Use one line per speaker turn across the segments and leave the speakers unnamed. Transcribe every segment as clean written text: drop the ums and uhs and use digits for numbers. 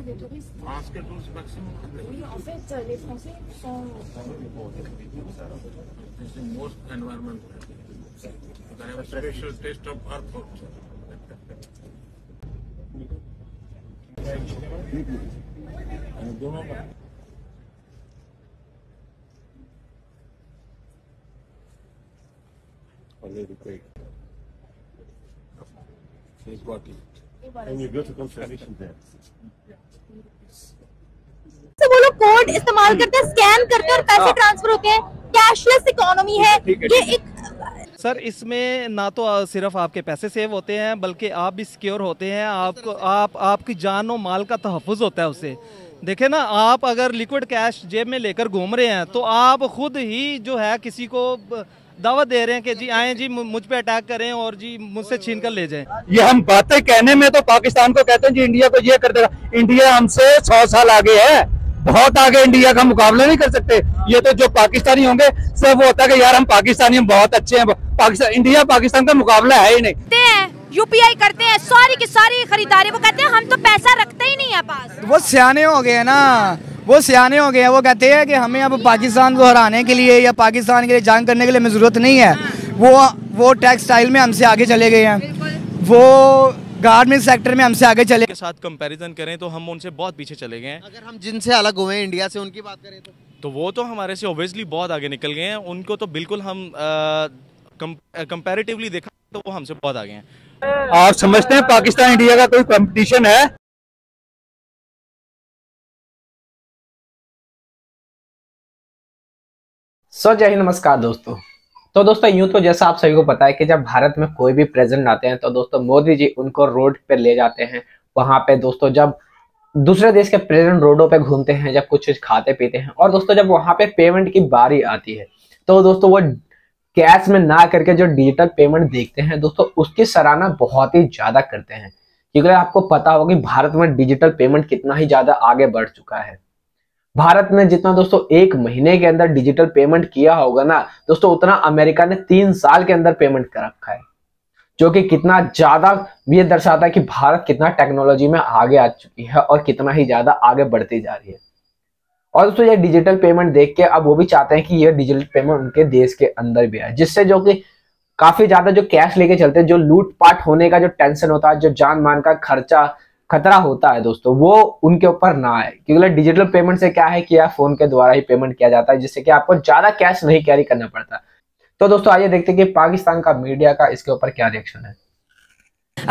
des touristes.
France que 12 maximum.
Oui, en fait, les Français sont...
This is most environmental. They have a special taste of airport. Here's what
And you go to confirmation there.
से वो लोग code इस्तेमाल करते हैं, scan करते हैं और पैसे ट्रांसफर होते हैं। कैशलेस इकोनॉमी है ये एक।
सर इसमें ना तो सिर्फ आपके पैसे सेव होते हैं बल्कि आप भी सिक्योर होते हैं। आपको आपकी जान और माल का तहफ़्फ़ुज़ होता है उससे। देखें ना, आप अगर लिक्विड कैश जेब में लेकर घूम रहे हैं तो आप खुद ही जो है किसी को दावत दे रहे हैं कि जी आए जी मुझ पे अटैक करें और जी मुझसे छीन कर ले जाएं।
ये हम बातें कहने में तो पाकिस्तान को कहते हैं जी इंडिया को ये कर देगा। इंडिया हमसे 100 साल आगे है, बहुत आगे। इंडिया का मुकाबला नहीं कर सकते। ये तो जो पाकिस्तानी होंगे सब वो होता है कि यार हम पाकिस्तानी हम बहुत अच्छे हैं। पाकिस्तान इंडिया पाकिस्तान का मुकाबला है ही नहीं।
यूपीआई करते हैं सारी की सारी खरीदारी। वो कहते हैं हम तो पैसा रखते ही नहीं है पास।
वो सियाने हो गए ना, वो सियाने हो गए हैं। वो कहते हैं कि हमें अब पाकिस्तान को हराने के लिए या पाकिस्तान के लिए जंग करने के लिए हमें ज़रूरत नहीं है। वो टेक्सटाइल में हमसे आगे चले गए हैं, वो गारमेंट सेक्टर में हमसे आगे चले।
के साथ कंपैरिजन करें तो हम उनसे बहुत पीछे चले गए हैं।
अगर हम जिनसे अलग हुए हैं इंडिया से उनकी बात करें तो
वो तो हमारे से ऑब्वियसली बहुत आगे निकल गए हैं। उनको तो बिल्कुल हम कंपैरेटिवली देखा तो वो हमसे बहुत आगे हैं।
आप समझते हैं पाकिस्तान इंडिया का कोई कंपटीशन है?
जय हिंद, नमस्कार दोस्तों। तो दोस्तों यूं तो जैसा आप सभी को पता है कि जब भारत में कोई भी प्रेसिडेंट आते हैं तो दोस्तों मोदी जी उनको रोड पे ले जाते हैं। वहां पे दोस्तों जब दूसरे देश के प्रेसिडेंट रोडों पे घूमते हैं, जब कुछ खाते पीते हैं और दोस्तों जब वहां पे पेमेंट की बारी आती है तो दोस्तों वो कैश में ना करके जो डिजिटल पेमेंट देखते हैं दोस्तों उसकी सराहना बहुत ही ज्यादा करते हैं। क्योंकि आपको पता होगा कि भारत में डिजिटल पेमेंट कितना ही ज्यादा आगे बढ़ चुका है। भारत ने जितना दोस्तों 1 महीने के अंदर डिजिटल पेमेंट किया होगा ना दोस्तों, उतना अमेरिका ने 3 साल के अंदर पेमेंट कर रखा है। जो कि कितना ज्यादा ये दर्शाता है कि भारत कितना टेक्नोलॉजी में आगे आ चुकी है और कितना ही ज्यादा आगे बढ़ती जा रही है। और दोस्तों ये डिजिटल पेमेंट देख के अब वो भी चाहते हैं कि ये डिजिटल पेमेंट उनके देश के अंदर भी आए, जिससे जो कि काफी ज्यादा जो कैश लेके चलते हैं, जो लूटपाट होने का जो टेंशन होता है, जो जान मान का खतरा होता है दोस्तों, वो उनके ऊपर ना आए। क्योंकि डिजिटल पेमेंट से क्या है कि आप फोन के द्वारा ही पेमेंट किया जाता है, जिससे कि आपको ज्यादा कैश नहीं कैरी करना पड़ता। तो दोस्तों आइए देखते हैं कि पाकिस्तान का मीडिया का इसके ऊपर क्या रिएक्शन है।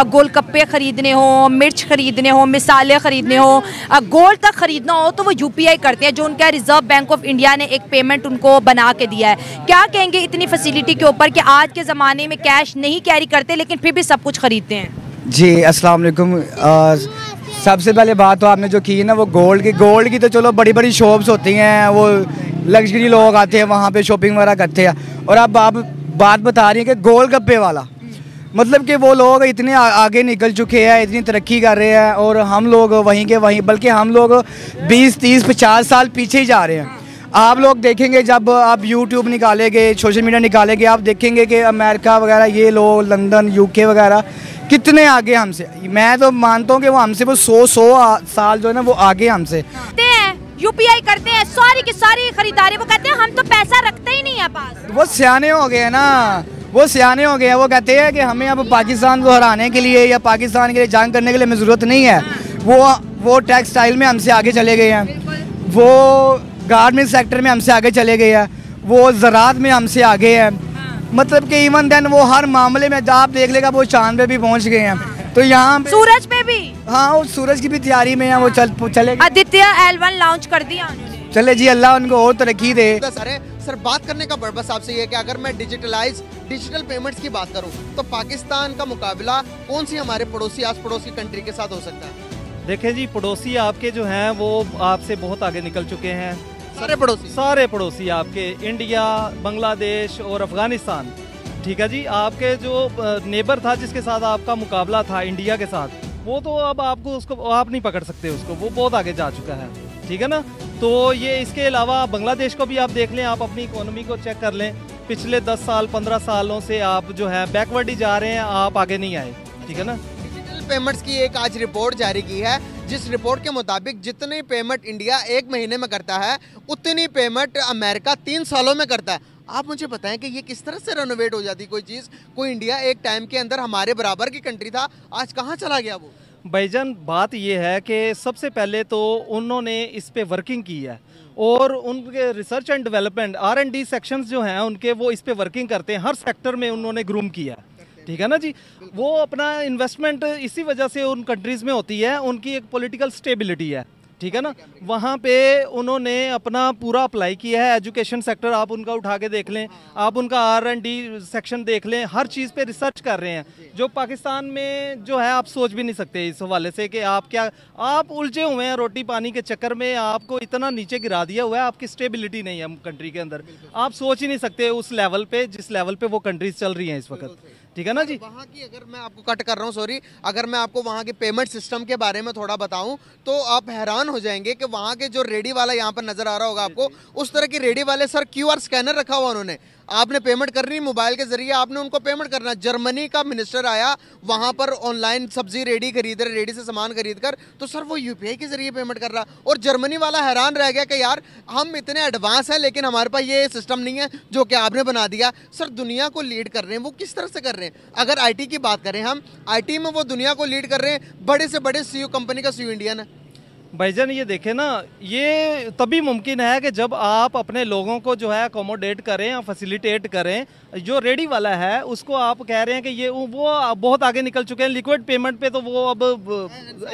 गोलगप्पे खरीदने हो, मिर्च खरीदने हो, मिसाले खरीदने हो, गोल्ड तक खरीदना हो तो वो यूपीआई करते हैं, जो उनका रिजर्व बैंक ऑफ इंडिया ने एक पेमेंट उनको बना के दिया है। क्या कहेंगे इतनी फैसिलिटी के ऊपर कि आज के ज़माने में कैश नहीं कैरी करते लेकिन फिर भी सब कुछ खरीदते हैं?
जी अस्सलाम वालेकुम। सबसे पहले बात तो आपने जो की ना वो गोल्ड की तो चलो बड़ी बड़ी शॉप्स होती हैं, वो लग्जरी लोग आते हैं वहाँ पे शॉपिंग वगैरह करते हैं। और अब आप बात बता रही हैं कि गोलगप्पे वाला, मतलब कि वो लोग इतने आगे निकल चुके हैं, इतनी तरक्की कर रहे हैं और हम लोग वहीं के वहीं, बल्कि हम लोग 20, 30, 50 साल पीछे ही जा रहे हैं। आप लोग देखेंगे जब आप यूट्यूब निकालेंगे, सोशल मीडिया निकालेंगे, आप देखेंगे कि अमेरिका वगैरह ये लोग, लंदन, यूके वगैरह कितने आगे हमसे। मैं तो मानता हूँ कि वो हमसे वो 100 साल जो है ना वो आगे हमसे।
यूपीआई करते हैं सारी की सारी खरीदारी। वो कहते हैं हम तो पैसा रखते ही नहीं है पास।
वो सियाने हो गए हैं ना, वो सियाने हो गए हैं। वो कहते हैं कि हमें अब पाकिस्तान को हराने के लिए या पाकिस्तान के लिए जंग करने के लिए हमें ज़रूरत नहीं है। वो टेक्सटाइल में हमसे आगे चले गए हैं, वो गारमेंट सेक्टर में हमसे आगे चले गए हैं, वो ज़राअत में हमसे आगे हैं। मतलब कि इवन देन वो हर मामले में आप देख लेगा वो चांद पे भी पहुंच गए हैं। तो यहाँ
सूरज पे भी,
हाँ वो सूरज की भी तैयारी में है, वो चले।
आदित्य L1 लॉन्च कर दिया उन्होंने।
चले जी, अल्लाह उनको और तरक्की दे।
सर बात करने का पर्पस आपसे ये कि अगर मैं डिजिटल पेमेंट्स की बात करूं तो पाकिस्तान का मुकाबला कौन सी हमारे पड़ोसी आस पड़ोस की कंट्री के साथ हो सकता है?
देखें जी, पड़ोसी आपके जो हैं वो आपसे बहुत आगे निकल चुके हैं।
सारे पड़ोसी
आपके इंडिया, बांग्लादेश और अफगानिस्तान, ठीक है जी। आपके जो नेबर था जिसके साथ आपका मुकाबला था इंडिया के साथ, वो तो अब आपको उसको आप नहीं पकड़ सकते उसको, वो बहुत आगे जा चुका है, ठीक है ना। तो ये इसके अलावा बांग्लादेश को भी आप देख लें, आप अपनी इकोनॉमी को चेक कर लें, पिछले 10 साल 15 सालों से आप जो है बैकवर्ड ही जा रहे हैं, आप आगे नहीं आए, ठीक है ना।
डिजिटल पेमेंट्स की एक आज रिपोर्ट जारी की है जिस रिपोर्ट के मुताबिक जितनी पेमेंट इंडिया 1 महीने में करता है उतनी पेमेंट अमेरिका 3 सालों में करता है। आप मुझे बताएं कि ये किस तरह से रेनोवेट हो जाती कोई चीज़, कोई इंडिया एक टाइम के अंदर हमारे बराबर की कंट्री था, आज कहाँ चला गया वो?
भाईजान बात ये है कि सबसे पहले तो उन्होंने इस पे वर्किंग की है और उनके research and development R&D sections जो हैं उनके, वो इस पे वर्किंग करते हैं। हर सेक्टर में उन्होंने ग्रूम किया है, ठीक है ना जी। वो अपना इन्वेस्टमेंट इसी वजह से उन कंट्रीज़ में होती है, उनकी एक पॉलिटिकल स्टेबिलिटी है, ठीक है ना। वहाँ पे उन्होंने अपना पूरा अप्लाई किया है। एजुकेशन सेक्टर आप उनका उठा के देख लें, आप उनका R&D सेक्शन देख लें, हर चीज़ पे रिसर्च कर रहे हैं, जो पाकिस्तान में जो है आप सोच भी नहीं सकते इस हवाले से कि आप उलझे हुए हैं रोटी पानी के चक्कर में, आपको इतना नीचे गिरा दिया हुआ है, आपकी स्टेबिलिटी नहीं है कंट्री के अंदर, आप सोच ही नहीं सकते उस लेवल पे जिस लेवल पे वो कंट्रीज चल रही हैं इस वक्त, ठीक है ना जी।
वहाँ की, अगर मैं आपको कट कर रहा हूँ, सॉरी, अगर मैं आपको वहाँ के पेमेंट सिस्टम के बारे में थोड़ा बताऊँ तो आप हैरान हो जाएंगे कि वहाँ के जो रेडी वाला यहाँ पर नजर आ रहा होगा आपको, उस तरह की रेडी वाले सर QR स्कैनर रखा हुआ उन्होंने, आपने पेमेंट करनी मोबाइल के जरिए, आपने उनको पेमेंट करना। जर्मनी का मिनिस्टर आया वहाँ पर, ऑनलाइन सब्जी रेडी खरीद रहे, रेडी से सामान खरीद कर, तो सर वो UPI के जरिए पेमेंट कर रहा, और जर्मनी वाला हैरान रह गया कि यार हम इतने एडवांस हैं लेकिन हमारे पास ये सिस्टम नहीं है जो कि आपने बना दिया। सर दुनिया को लीड कर रहे हैं, वो किस तरह से कर रहे हैं? अगर IT की बात करें हम, IT में वो दुनिया को लीड कर रहे हैं, बड़े से बड़े CEO कंपनी का CEO इंडियन है।
भाईजान ये देखें ना, ये तभी मुमकिन है कि जब आप अपने लोगों को जो है अकोमोडेट करें या फैसिलिटेट करें। जो रेडी वाला है उसको आप कह रहे हैं कि ये वो बहुत आगे निकल चुके हैं, लिक्विड पेमेंट पे तो वो अब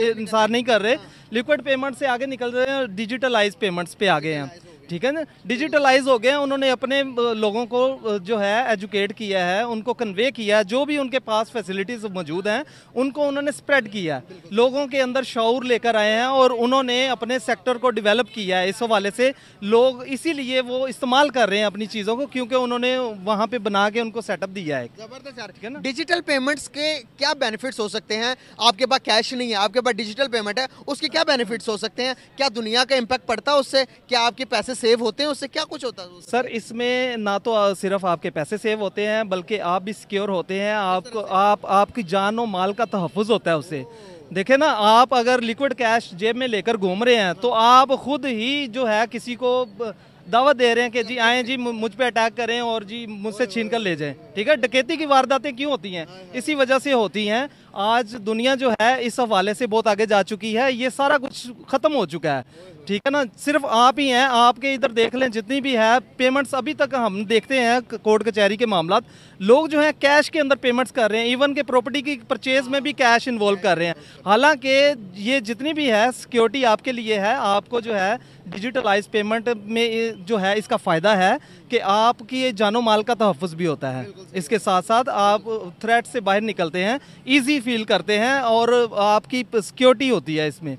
इंसान नहीं कर रहे, लिक्विड पेमेंट से आगे निकल रहे हैं, डिजिटलाइज पेमेंट्स पे आ गए हैं, ठीक है ना। डिजिटलाइज हो गए हैं, उन्होंने अपने लोगों को जो है एजुकेट किया है, उनको कन्वे किया है, जो भी उनके पास फैसिलिटीज़ मौजूद हैं उनको उन्होंने स्प्रेड किया है, लोगों के अंदर शऊर लेकर आए हैं और उन्होंने अपने सेक्टर को डेवलप किया है। इस हवाले से लोग इसीलिए वो इस्तेमाल कर रहे हैं अपनी चीज़ों को, क्योंकि उन्होंने वहाँ पे बना के उनको सेटअप दिया है।
जबरदस्त यार, ठीक है ना। डिजिटल पेमेंट्स के क्या बेनिफिट्स हो सकते हैं? आपके पास कैश नहीं है, आपके पास डिजिटल पेमेंट है, उसके क्या बेनिफिट्स हो सकते हैं? क्या दुनिया का इम्पैक्ट पड़ता है उससे? क्या आपके पैसे सेव होते हैं उससे? क्या कुछ होता है
सर? इसमें ना तो सिर्फ आपके पैसे सेव होते हैं बल्कि आप भी सिक्योर होते हैं, आपकी जान और माल का तहफ़्फ़ुज़ होता है उससे। देखे ना, आप अगर लिक्विड कैश जेब में लेकर घूम रहे हैं तो आप खुद ही जो है किसी को दावत दे रहे हैं कि जी आएँ जी मुझ पे अटैक करें और जी मुझसे छीन कर ले जाएं, ठीक है। डकैती की वारदातें क्यों होती हैं? इसी वजह से होती हैं। आज दुनिया जो है इस हवाले से बहुत आगे जा चुकी है, ये सारा कुछ ख़त्म हो चुका है, ठीक है ना। सिर्फ आप ही हैं, आपके इधर देख लें जितनी भी है पेमेंट्स, अभी तक हम देखते हैं कोर्ट कचहरी के मामला, लोग जो हैं कैश के अंदर पेमेंट्स कर रहे हैं, इवन के प्रॉपर्टी की परचेज में भी कैश इन्वॉल्व कर रहे हैं। हालांकि ये जितनी भी है सिक्योरिटी आपके लिए है, आपको जो है डिजिटलाइज पेमेंट में जो है इसका फ़ायदा है कि आपकी जानो माल का तहफ़्फ़ुज़ भी होता है, इसके साथ साथ आप थ्रेट से बाहर निकलते हैं, ईजी फील करते हैं और आपकी सिक्योरिटी होती है इसमें,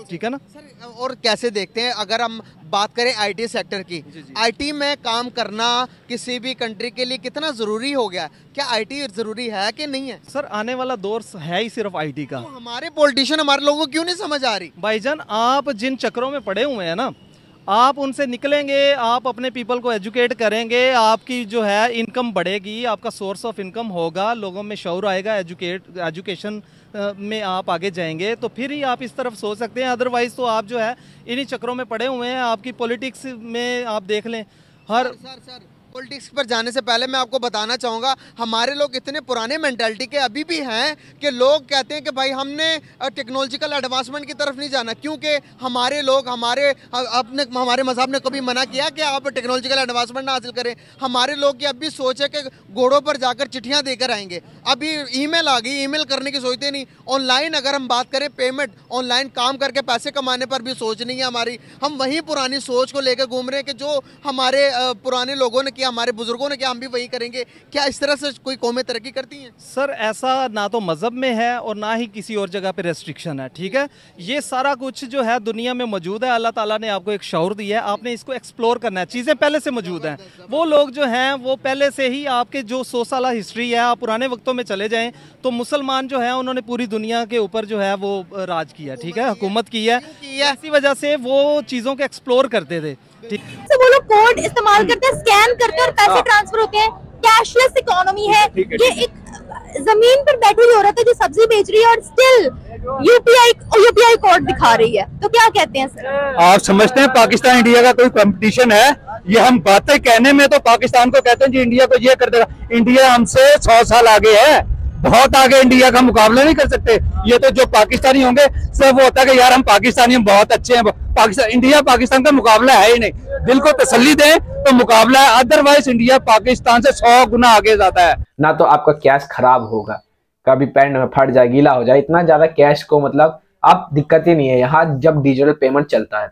ठीक है ना
सर। और कैसे देखते हैं अगर हम बात करें IT सेक्टर की, IT में काम करना किसी भी कंट्री के लिए कितना ज़रूरी हो गया? क्या IT ज़रूरी है कि नहीं है?
सर आने वाला दौर है ही सिर्फ IT का।
तो हमारे पॉलिटिशियन हमारे लोगों को क्यों नहीं समझ आ रही?
भाईजान आप जिन चक्रों में पड़े हुए हैं ना, आप उनसे निकलेंगे, आप अपने पीपल को एजुकेट करेंगे, आपकी जो है इनकम बढ़ेगी, आपका सोर्स ऑफ इनकम होगा, लोगों में शऊर आएगा, एजुकेशन में आप आगे जाएंगे, तो फिर ही आप इस तरफ सोच सकते हैं। अदरवाइज तो आप जो है इन्हीं चक्रों में पड़े हुए हैं। आपकी पॉलिटिक्स में आप देख लें, हर
सर पॉलिटिक्स पर जाने से पहले मैं आपको बताना चाहूँगा, हमारे लोग इतने पुराने मेंटालिटी के अभी भी हैं कि लोग कहते हैं कि भाई हमने टेक्नोलॉजिकल एडवांसमेंट की तरफ नहीं जाना, क्योंकि हमारे लोग हमारे मज़हब ने कभी मना किया कि आप टेक्नोलॉजिकल एडवांसमेंट ना हासिल करें। हमारे लोग की अब भी सोच है कि घोड़ों पर जाकर चिट्ठियाँ देकर आएंगे। अभी ईमेल आ गई, ईमेल करने की सोचते नहीं। ऑनलाइन अगर हम बात करें पेमेंट, ऑनलाइन काम करके पैसे कमाने पर भी सोच नहीं है हमारी। हम वही पुरानी सोच को लेकर घूम रहे हैं कि जो हमारे पुराने लोगों ने, हमारे बुजुर्गों ने क्या, हम भी वही करेंगे। क्या इस तरह से कोई कौमें तरक्की करती हैं?
सर ऐसा ना तो मजहब में है और ना ही किसी और जगह पे रेस्ट्रिक्शन है, ठीक है। ये सारा कुछ जो है दुनिया में मौजूद है, अल्लाह ताला ने आपको एक शऊर दिया है, आपने इसको एक्सप्लोर करना है। चीज़ें पहले से मौजूद हैं, वो लोग जो हैं वो पहले से ही आपके जो 100 साल हिस्ट्री है, आप पुराने वक्तों में चले जाएँ तो मुसलमान जो है उन्होंने पूरी दुनिया के ऊपर जो है वो राज किया, ठीक है, हुकूमत की है। इसी वजह से वो चीज़ों को एक्सप्लोर करते थे, ठीक है।
वो लोग कोड इस्तेमाल करते हैं, स्कैन करते हैं और पैसे ट्रांसफर होते हैं। कैशलेस इकोनॉमी है, ये एक जमीन पर बैठी हुई औरत है जो सब्जी बेच रही है और स्टिल यूपीआई कोड दिखा रही है, तो क्या कहते हैं सर?
आप समझते हैं पाकिस्तान इंडिया का कोई कंपटीशन है? ये हम बातें कहने में तो पाकिस्तान को कहते हैं जी इंडिया को ये कर देगा। इंडिया हमसे 100 साल आगे है, बहुत आगे। इंडिया का मुकाबला नहीं कर सकते। ये तो जो पाकिस्तानी होंगे सब वो होता है कि यार हम पाकिस्तानी हम बहुत अच्छे हैं। पाकिस्तान इंडिया पाकिस्तान का मुकाबला है ही नहीं। दिल को तसल्ली दें तो मुकाबला है, अदरवाइज इंडिया पाकिस्तान से 100 गुना आगे जाता है।
ना तो आपका कैश खराब होगा, कभी पैंट में फट जाए, गीला हो जाए, इतना ज्यादा कैश को मतलब आप दिक्कत ही नहीं है यहाँ जब डिजिटल पेमेंट चलता है।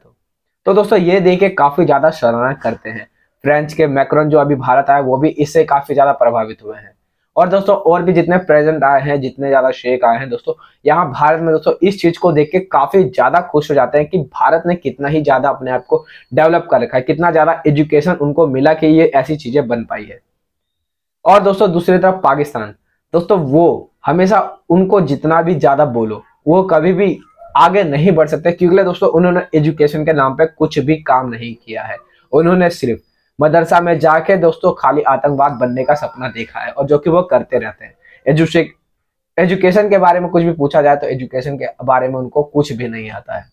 तो दोस्तों ये देख के काफी ज्यादा सराहना करते हैं। फ्रेंच के मैक्रोन जो अभी भारत आए वो भी इससे काफी ज्यादा प्रभावित हुए हैं। और दोस्तों और भी जितने प्रेजेंट आए हैं, जितने ज्यादा शेख आए हैं दोस्तों यहाँ भारत में, दोस्तों इस चीज को देख के काफी ज्यादा खुश हो जाते हैं कि भारत ने कितना ही ज्यादा अपने आप को डेवलप कर रखा है, कितना ज्यादा एजुकेशन उनको मिला कि ये ऐसी चीजें बन पाई है। और दोस्तों दूसरी तरफ पाकिस्तान, दोस्तों वो हमेशा उनको जितना भी ज्यादा बोलो वो कभी भी आगे नहीं बढ़ सकते, क्योंकि दोस्तों उन्होंने एजुकेशन के नाम पे कुछ भी काम नहीं किया है। उन्होंने सिर्फ मदरसा में जाके दोस्तों खाली आतंकवाद बनने का सपना देखा है, और जो कि वो करते रहते हैं। एजुकेशन के बारे में कुछ भी पूछा जाए तो एजुकेशन के बारे में उनको कुछ भी नहीं आता है।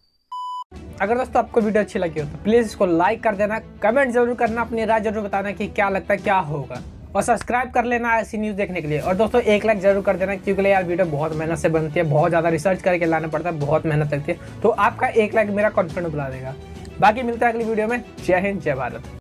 अगर दोस्तों आपको वीडियो अच्छी लगी हो तो प्लीज इसको लाइक कर देना, कमेंट जरूर करना, अपनी राय जरूर बताना कि क्या लगता है क्या होगा, और सब्सक्राइब कर लेना ऐसी न्यूज़ देखने के लिए। और दोस्तों 1 लाइक जरूर कर देना, क्योंकि यार वीडियो बहुत मेहनत से बनती है, बहुत ज़्यादा रिसर्च करके लाना पड़ता है, बहुत मेहनत लगती है। तो आपका 1 लाइक मेरा कॉन्फिडेंस बढ़ा देगा। बाकी मिलता है अगली वीडियो में। जय हिंद, जय भारत।